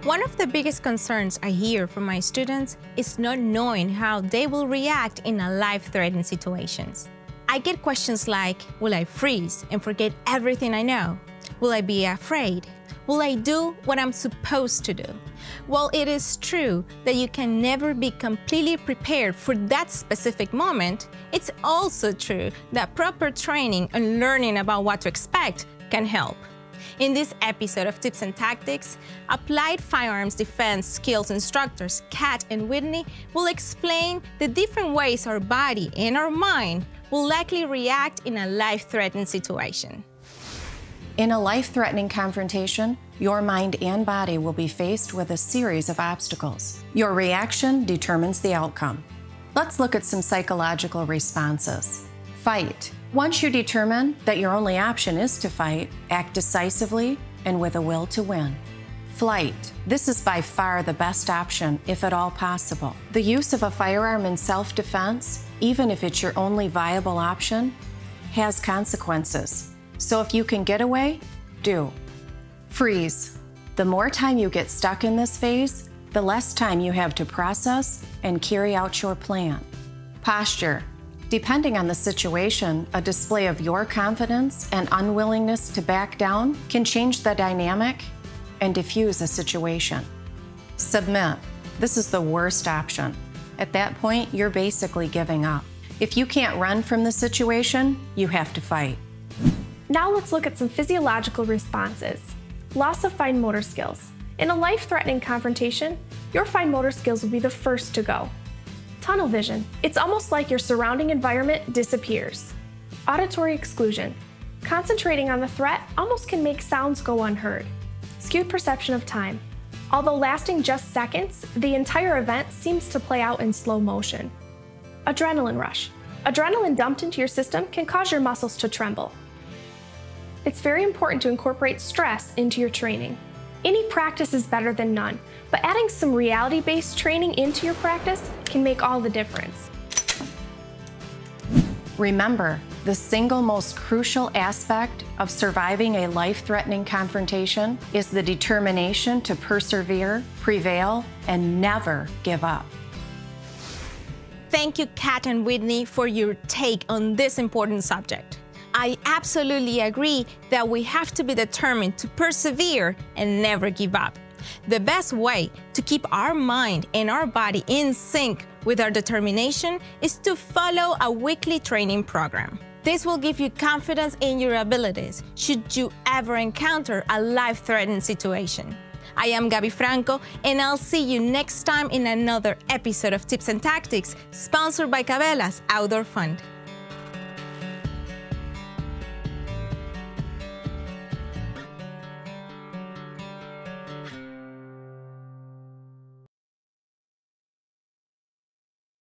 One of the biggest concerns I hear from my students is not knowing how they will react in a life-threatening situations. I get questions like, will I freeze and forget everything I know? Will I be afraid? Will I do what I'm supposed to do? While it is true that you can never be completely prepared for that specific moment, it's also true that proper training and learning about what to expect can help. In this episode of Tips and Tactics, Applied Firearms Defense Skills instructors Kat and Whitney will explain the different ways our body and our mind will likely react in a life-threatening situation. In a life-threatening confrontation, your mind and body will be faced with a series of obstacles. Your reaction determines the outcome. Let's look at some psychological responses. Fight. Once you determine that your only option is to fight, act decisively and with a will to win. Flight. This is by far the best option, if at all possible. The use of a firearm in self-defense, even if it's your only viable option, has consequences. So if you can get away, do. Freeze. The more time you get stuck in this phase, the less time you have to process and carry out your plan. Posture. Depending on the situation, a display of your confidence and unwillingness to back down can change the dynamic and diffuse a situation. Submit. This is the worst option. At that point, you're basically giving up. If you can't run from the situation, you have to fight. Now let's look at some physiological responses. Loss of fine motor skills. In a life-threatening confrontation, your fine motor skills will be the first to go. Tunnel vision. It's almost like your surrounding environment disappears. Auditory exclusion. Concentrating on the threat almost can make sounds go unheard. Skewed perception of time. Although lasting just seconds, the entire event seems to play out in slow motion. Adrenaline rush. Adrenaline dumped into your system can cause your muscles to tremble. It's very important to incorporate stress into your training. Any practice is better than none, but adding some reality-based training into your practice can make all the difference. Remember, the single most crucial aspect of surviving a life-threatening confrontation is the determination to persevere, prevail, and never give up. Thank you, Kat and Whitney, for your take on this important subject. I absolutely agree that we have to be determined to persevere and never give up. The best way to keep our mind and our body in sync with our determination is to follow a weekly training program. This will give you confidence in your abilities should you ever encounter a life-threatening situation. I am Gaby Franco, and I'll see you next time in another episode of Tips and Tactics, sponsored by Cabela's Outdoor Fund.